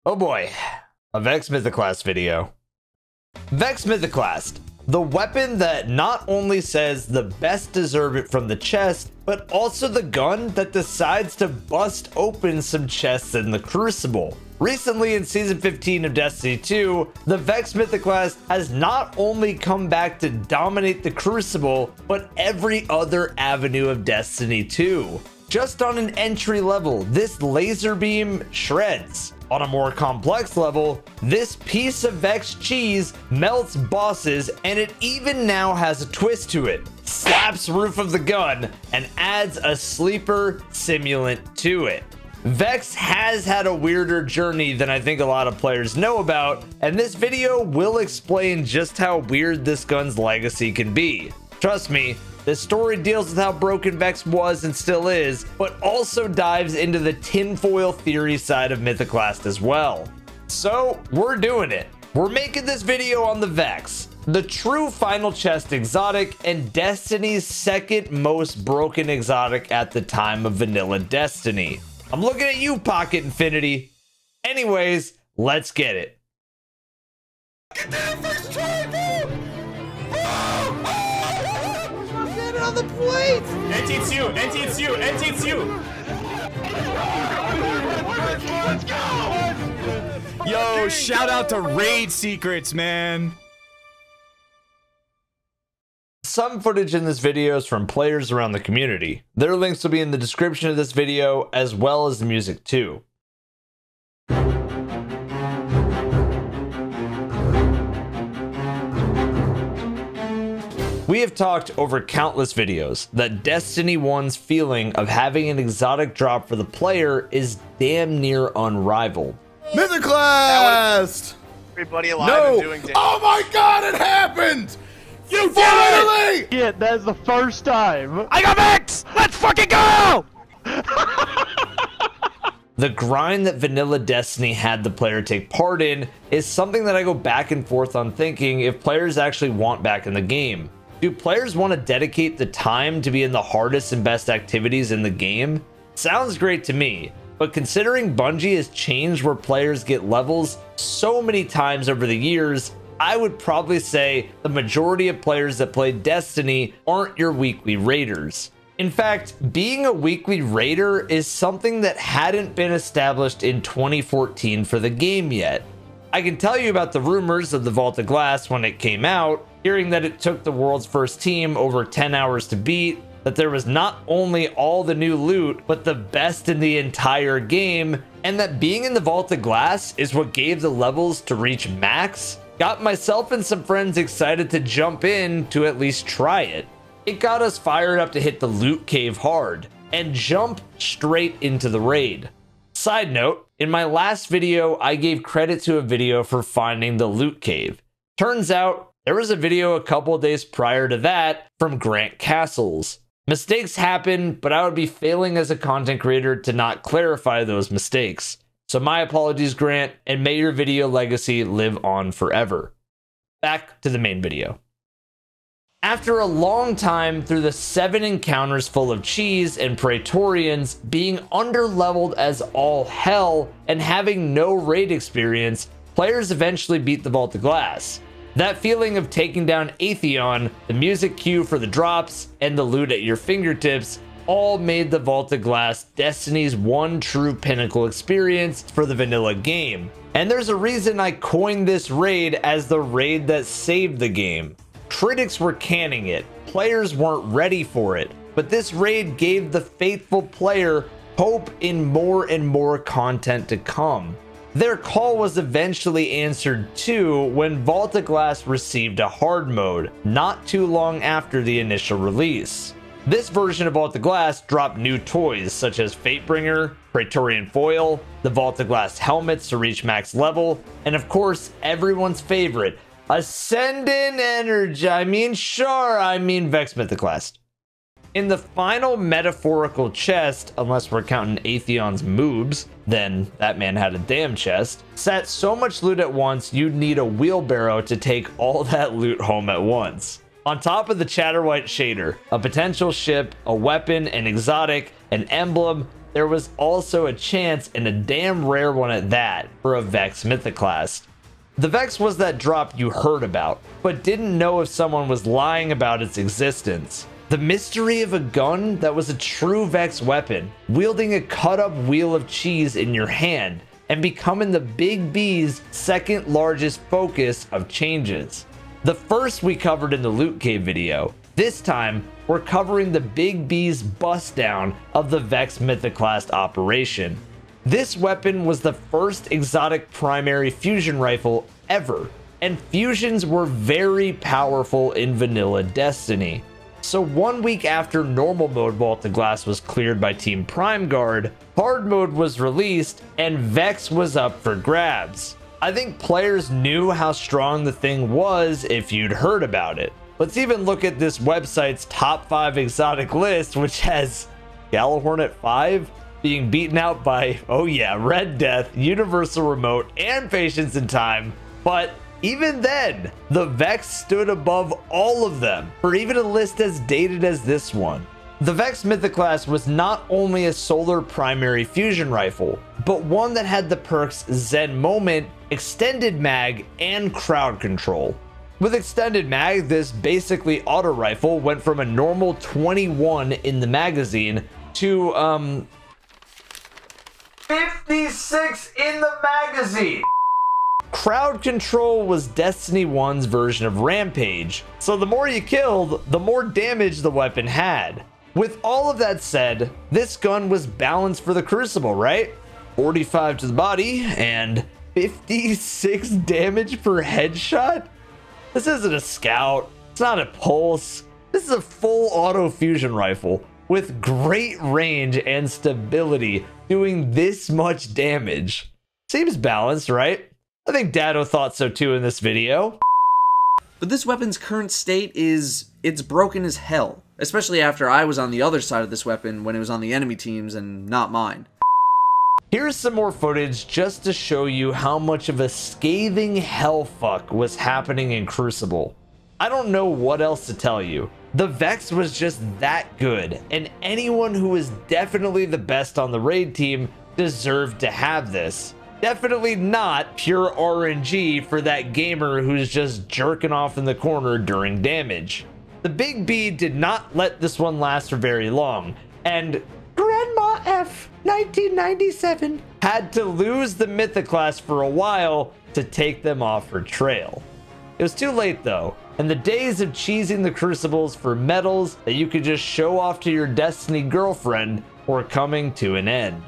Oh boy, a Vex Mythoclast video. Vex Mythoclast, the weapon that not only says the best deserve it from the chest, but also the gun that decides to bust open some chests in the Crucible. Recently in Season 15 of Destiny 2, the Vex Mythoclast has not only come back to dominate the Crucible, but every other avenue of Destiny 2. Just on an entry level, this laser beam shreds. On a more complex level, this piece of Vex cheese melts bosses, and it even now has a twist to it. Slaps roof of the gun and adds a sleeper simulant to it. Vex has had a weirder journey than I think a lot of players know about, and this video will explain just how weird this gun's legacy can be. Trust me, this story deals with how broken Vex was and still is, but also dives into the tinfoil theory side of Mythoclast as well. So we're doing it. We're making this video on the Vex, the true final chest exotic and Destiny's second most broken exotic at the time of vanilla Destiny. I'm looking at you, Pocket Infinity. Anyways, let's get it. Get that first try, dude! Get it on the plate! NT, it's you! NT, it's you! NT, it's you! Let's go! Yo, shout out to Raid Secrets, man. Some footage in this video is from players around the community. Their links will be in the description of this video, as well as the music too. We have talked over countless videos that Destiny 1's feeling of having an exotic drop for the player is damn near unrivaled. Mythoclast! Everybody alive and doing damage. Oh my god, it happened! You finally! Yeah, that's the first time. I got Vex! Let's fucking go! The grind that vanilla Destiny had the player take part in is something that I go back and forth on thinking if players actually want back in the game. Do players want to dedicate the time to be in the hardest and best activities in the game? Sounds great to me, but considering Bungie has changed where players get levels so many times over the years, I would probably say the majority of players that play Destiny aren't your weekly raiders. In fact, being a weekly raider is something that hadn't been established in 2014 for the game yet. I can tell you about the rumors of the Vault of Glass when it came out, hearing that it took the world's first team over 10 hours to beat, that there was not only all the new loot, but the best in the entire game, and that being in the Vault of Glass is what gave the levels to reach max, got myself and some friends excited to jump in to at least try it. It got us fired up to hit the loot cave hard and jump straight into the raid. Side note, in my last video, I gave credit to a video for finding the loot cave. Turns out, there was a video a couple days prior to that from Grant Castles. Mistakes happen, but I would be failing as a content creator to not clarify those mistakes. So my apologies, Grant, and may your video legacy live on forever. Back to the main video. After a long time through the 7 encounters full of cheese and Praetorians, being underleveled as all hell, and having no raid experience, players eventually beat the Vault of Glass. That feeling of taking down Atheon, the music cue for the drops, and the loot at your fingertips all made the Vault of Glass Destiny's one true pinnacle experience for the vanilla game. And there's a reason I coined this raid as the raid that saved the game. Critics were canning it, players weren't ready for it, but this raid gave the faithful player hope in more and more content to come. Their call was eventually answered too when Vault of Glass received a hard mode, not too long after the initial release. This version of Vault of Glass dropped new toys such as Fatebringer, Praetorian Foil, the Vault of Glass helmets to reach max level, and of course everyone's favorite, Ascendant Energy, I mean Vex Mythoclast. In the final metaphorical chest, unless we're counting Atheon's moobs, then that man had a damn chest, sat so much loot at once you'd need a wheelbarrow to take all that loot home at once. On top of the Chatterwhite shader, a potential ship, a weapon, an exotic, an emblem, there was also a chance, and a damn rare one at that, for a Vex Mythoclast. The Vex was that drop you heard about, but didn't know if someone was lying about its existence. The mystery of a gun that was a true Vex weapon, wielding a cut-up wheel of cheese in your hand, and becoming the Big B's second largest focus of changes. The first we covered in the Loot Cave video. This time, we're covering the Big B's bust down of the Vex Mythoclast operation. This weapon was the first exotic primary fusion rifle ever, and fusions were very powerful in vanilla Destiny. So 1 week after normal mode Vault of Glass was cleared by Team Prime Guard, hard mode was released and Vex was up for grabs. I think players knew how strong the thing was if you'd heard about it. Let's even look at this website's top 5 exotic list, which has Gallahorn at 5, being beaten out by, oh yeah, Red Death, Universal Remote, and Patience in Time. But even then, the Vex stood above all of them for even a list as dated as this one. The Vex Mythoclast was not only a solar primary fusion rifle, but one that had the perks Zen Moment, Extended Mag, and Crowd Control. With Extended Mag, this basically auto rifle went from a normal 21 in the magazine to 56 in the magazine. Crowd Control was Destiny 1's version of Rampage, so the more you killed, the more damage the weapon had. With all of that said, this gun was balanced for the Crucible, right? 45 to the body and 56 damage per headshot? This isn't a scout, it's not a pulse, this is a full auto fusion rifle with great range and stability doing this much damage. Seems balanced, right? I think Dado thought so too in this video. But this weapon's current state it's broken as hell. Especially after I was on the other side of this weapon when it was on the enemy teams and not mine. Here's some more footage just to show you how much of a scathing hellfuck was happening in Crucible. I don't know what else to tell you. The Vex was just that good, and anyone who was definitely the best on the raid team deserved to have this. Definitely not pure RNG for that gamer who's just jerking off in the corner during damage. The Big B did not let this one last for very long, and Grandma F 1997 had to lose the Mythoclast for a while to take them off her trail. It was too late though, and the days of cheesing the Crucibles for medals that you could just show off to your Destiny girlfriend were coming to an end.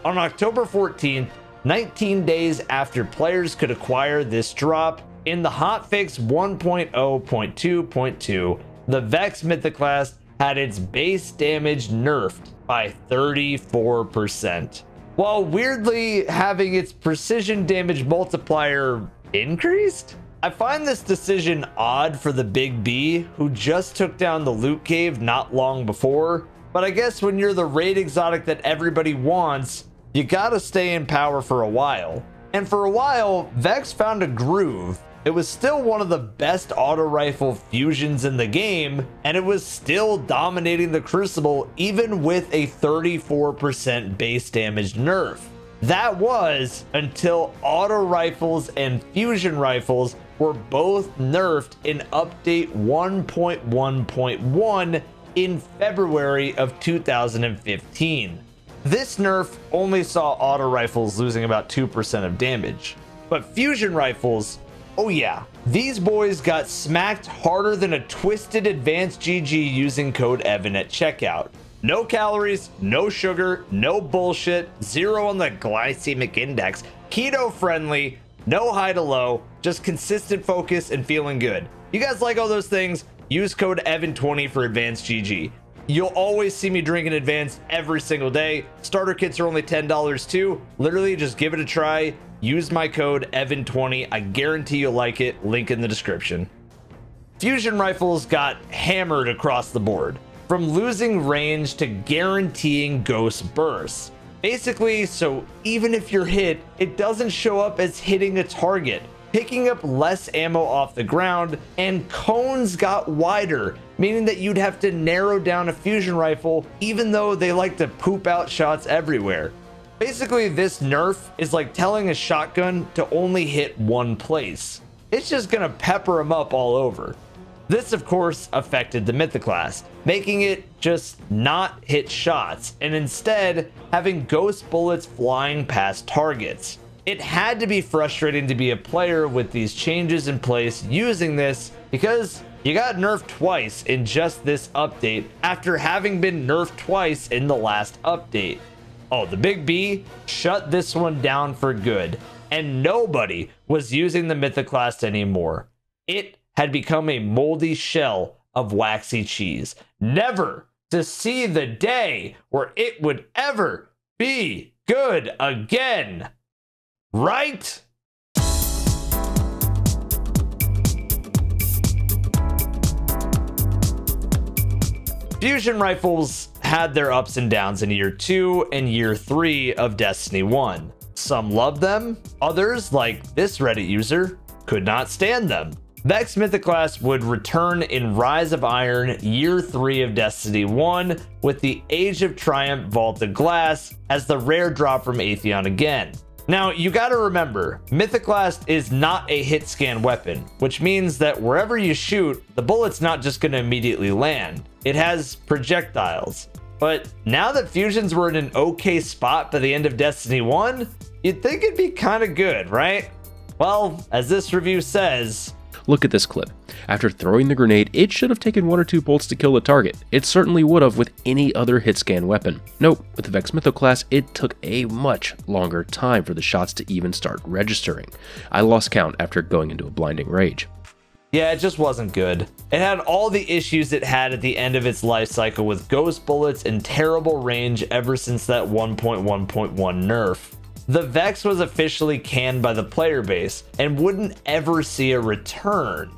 On October 14th, 19 days after players could acquire this drop, in the hotfix 1.0.2.2, the Vex Mythoclast had its base damage nerfed by 34%, while weirdly having its precision damage multiplier increased? I find this decision odd for the Big B, who just took down the Loot Cave not long before, but I guess when you're the raid exotic that everybody wants, you gotta stay in power for a while. And for a while, Vex found a groove. It was still one of the best auto rifle fusions in the game, and it was still dominating the Crucible even with a 34% base damage nerf. That was until auto rifles and fusion rifles were both nerfed in update 1.1.1 in February of 2015. This nerf only saw auto rifles losing about 2% of damage, but fusion rifles, oh yeah, these boys got smacked harder than a twisted advanced GG using code EVAN at checkout. No calories, no sugar, no bullshit, 0 on the glycemic index, keto friendly, no high to low, just consistent focus and feeling good. You guys like all those things? Use code EVAN20 for advanced GG. You'll always see me drinking advanced every single day. Starter kits are only $10 too. Literally just give it a try. Use my code EVAN20. I guarantee you'll like it. Link in the description. Fusion rifles got hammered across the board, from losing range to guaranteeing ghost bursts. Basically, so even if you're hit, it doesn't show up as hitting a target, picking up less ammo off the ground, and cones got wider, meaning that you'd have to narrow down a fusion rifle even though they like to poop out shots everywhere. Basically, this nerf is like telling a shotgun to only hit one place. It's just gonna pepper them up all over. This, of course, affected the Mythoclast, making it just not hit shots, and instead having ghost bullets flying past targets. It had to be frustrating to be a player with these changes in place using this, because you got nerfed twice in just this update after having been nerfed twice in the last update. Oh, the Big B shut this one down for good, and nobody was using the Mythoclast anymore. It had become a moldy shell of waxy cheese, never to see the day where it would ever be good again. Right? Fusion rifles had their ups and downs in year 2 and year 3 of Destiny 1. Some loved them, others, like this Reddit user, could not stand them. Vex Mythoclast would return in Rise of Iron year 3 of Destiny 1 with the Age of Triumph Vaulted Glass as the rare drop from Atheon again. Now, you gotta remember, Mythoclast is not a hit scan weapon, which means that wherever you shoot, the bullet's not just gonna immediately land. It has projectiles. But now that fusions were in an okay spot by the end of Destiny 1, you'd think it'd be kinda good, right? Well, as this review says, look at this clip. After throwing the grenade, it should have taken 1 or 2 bolts to kill the target. It certainly would have with any other hit scan weapon. Nope, with the Vex Mythoclast, it took a much longer time for the shots to even start registering. I lost count after going into a blinding rage. Yeah, it just wasn't good. It had all the issues it had at the end of its life cycle with ghost bullets and terrible range ever since that 1.1.1 nerf. The Vex was officially canned by the player base and wouldn't ever see a return.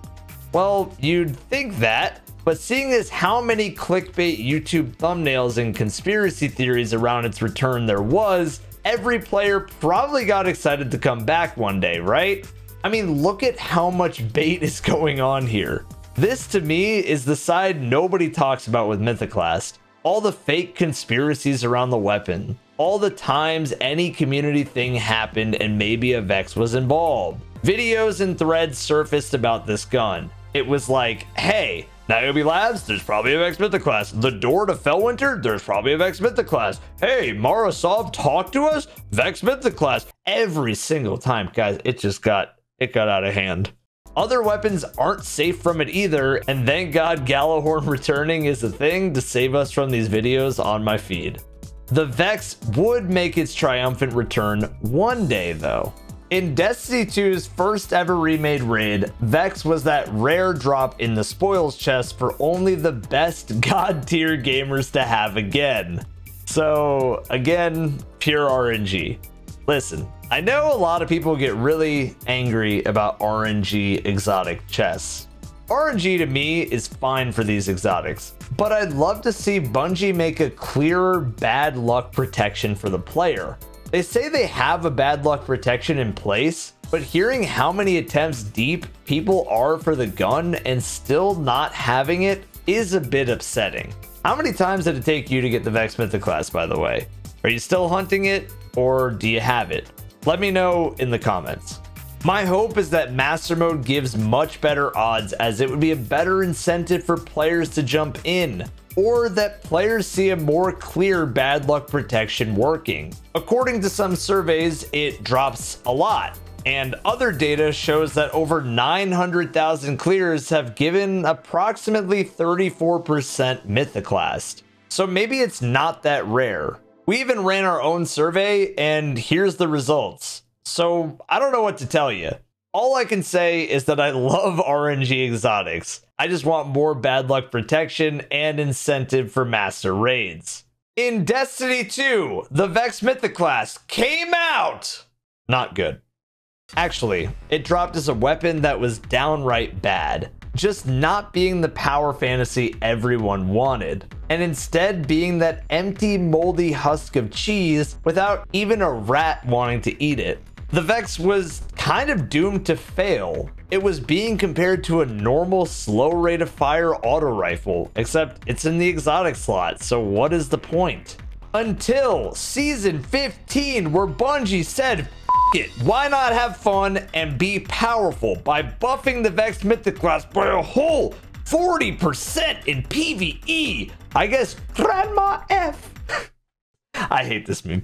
Well, you'd think that, but seeing as how many clickbait YouTube thumbnails and conspiracy theories around its return there was, every player probably got excited to come back one day, right? I mean, look at how much bait is going on here. This to me is the side nobody talks about with Mythoclast. All the fake conspiracies around the weapon. All the times any community thing happened and maybe a Vex was involved. Videos and threads surfaced about this gun. It was like, hey, Niobe Labs, there's probably a Vex Mythoclast. The door to Fellwinter, there's probably a Vex Mythoclast. Hey, Marasov talked to us, Vex Mythoclast. Every single time, guys, it got out of hand. Other weapons aren't safe from it either, and thank God Gallahorn returning is a thing to save us from these videos on my feed. The Vex would make its triumphant return one day though. In Destiny 2's first ever remade raid, Vex was that rare drop in the spoils chest for only the best god tier gamers to have again. So again, pure RNG. Listen, I know a lot of people get really angry about RNG exotic chests. RNG to me is fine for these exotics, but I'd love to see Bungie make a clearer bad luck protection for the player. They say they have a bad luck protection in place, but hearing how many attempts deep people are for the gun and still not having it is a bit upsetting. How many times did it take you to get the Vex Mythoclast, by the way? Are you still hunting it, or do you have it? Let me know in the comments. My hope is that Master Mode gives much better odds, as it would be a better incentive for players to jump in, or that players see a more clear bad luck protection working. According to some surveys, it drops a lot, and other data shows that over 900,000 clears have given approximately 34% Mythoclast. So maybe it's not that rare. We even ran our own survey, and here's the results. So I don't know what to tell you. All I can say is that I love RNG exotics. I just want more bad luck protection and incentive for master raids. In Destiny 2, the Vex Mythoclast came out! Not good. Actually, it dropped as a weapon that was downright bad. Just not being the power fantasy everyone wanted, and instead being that empty, moldy husk of cheese without even a rat wanting to eat it. The Vex was kind of doomed to fail. It was being compared to a normal slow rate of fire auto rifle, except it's in the exotic slot, so what is the point? Until season 15, where Bungie said, it, why not have fun and be powerful by buffing the Vex Mythoclast by a whole 40% in PvE? I guess Grandma F. I hate this meme.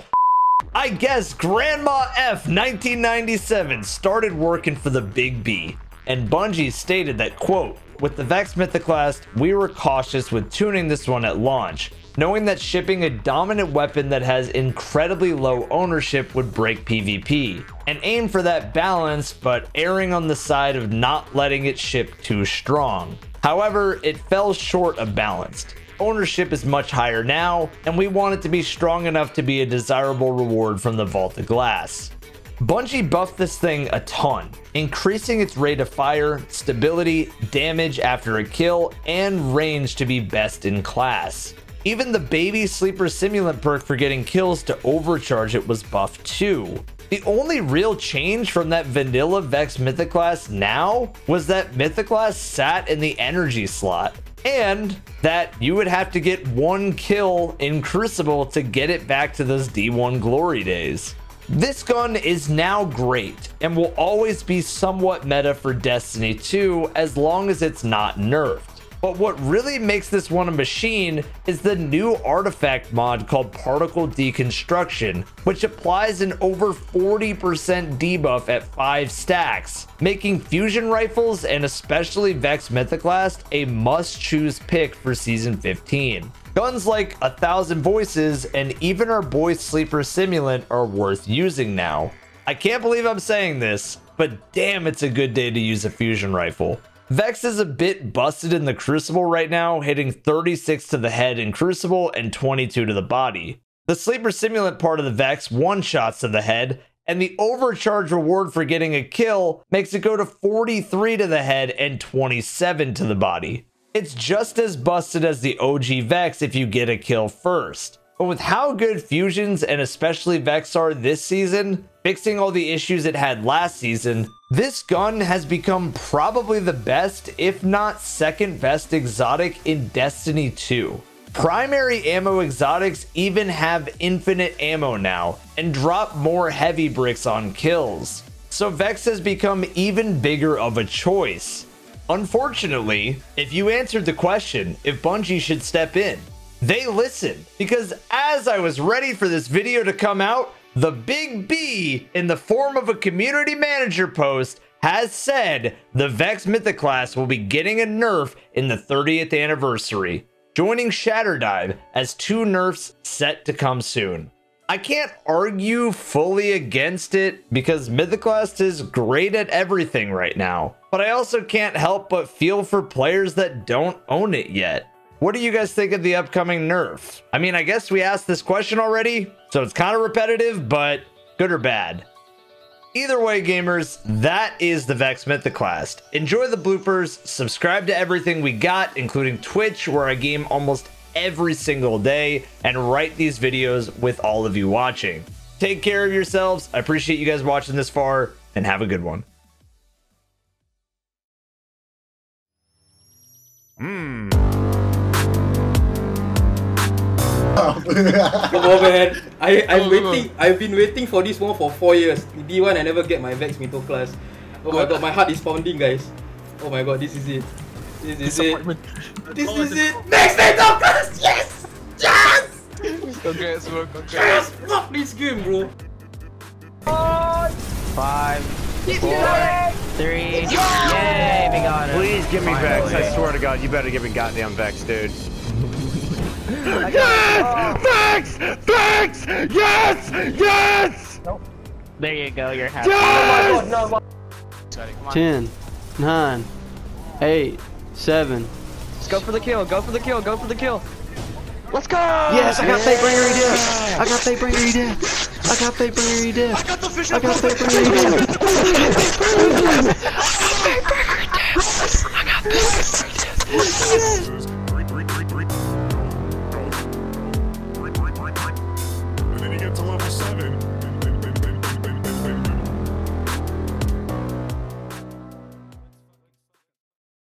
I guess Grandma F 1997 started working for the Big B, and Bungie stated that, quote, with the Vex Mythoclast, we were cautious with tuning this one at launch, knowing that shipping a dominant weapon that has incredibly low ownership would break PvP, and aim for that balance, but erring on the side of not letting it ship too strong. However, it fell short of balanced. Ownership is much higher now, and we want it to be strong enough to be a desirable reward from the Vault of Glass. Bungie buffed this thing a ton, increasing its rate of fire, stability, damage after a kill, and range to be best in class. Even the baby sleeper simulant perk for getting kills to overcharge it was buffed too. The only real change from that vanilla Vex Mythoclast now was that Mythoclast sat in the energy slot, and that you would have to get 1 kill in Crucible to get it back to those D1 glory days. This gun is now great and will always be somewhat meta for Destiny 2 as long as it's not nerfed. But what really makes this one a machine is the new artifact mod called Particle Deconstruction, which applies an over 40% debuff at 5 stacks, making fusion rifles and especially Vex Mythoclast a must-choose pick for Season 15. Guns like 1,000 Voices and even our boy Sleeper Simulant are worth using now. I can't believe I'm saying this, but damn, it's a good day to use a fusion rifle. Vex is a bit busted in the Crucible right now, hitting 36 to the head in Crucible and 22 to the body. The Sleeper Simulant part of the Vex one-shots to the head, and the overcharge reward for getting a kill makes it go to 43 to the head and 27 to the body. It's just as busted as the OG Vex if you get a kill first. But with how good fusions and especially Vex are this season, fixing all the issues it had last season, this gun has become probably the best, if not second best exotic in Destiny 2. Primary ammo exotics even have infinite ammo now and drop more heavy bricks on kills. So Vex has become even bigger of a choice. Unfortunately, if you answered the question if Bungie should step in, they listened, because as I was ready for this video to come out, the Big B, in the form of a community manager post, has said the Vex Mythoclast will be getting a nerf in the 30th anniversary, joining Shatterdive as 2 nerfs set to come soon. I can't argue fully against it because Mythoclast is great at everything right now, but I also can't help but feel for players that don't own it yet. What do you guys think of the upcoming nerf? I mean, I guess we asked this question already, so it's kind of repetitive, but good or bad? Either way, gamers, that is the Vex Mythoclast. Enjoy the bloopers, subscribe to everything we got, including Twitch, where I game almost every single day, and write these videos with all of you watching. Take care of yourselves. I appreciate you guys watching this far, and have a good one. Come on, man. I've been waiting for this one for 4 years. D1, I never get my Vex Mythoclast. Oh my god, my heart is pounding, guys. Oh my god, this is it. This is it. This is it. Vex Mythoclast! Yes! Yes! Congrats, bro. Congrats. Yes! Fuck this game, bro. 5, 4, 3. Yay, we got it. Please give me Vex. I swear to God, you better give me goddamn Vex, dude. Yes! Vex! Vex! Yes! Yes! Nope. There you go, you're happy. Yes! No, 10, 9, 8, 7. Let's go for the kill, go for the kill, go for the kill. Let's go! Yes, I got Fatebringer, he did. I got Fatebringer, he did. I got Fatebringer, he did. I got the fish. I got Fatebringer, he did. I got Fatebringer, he did. I got Fatebringer, he did. Yes!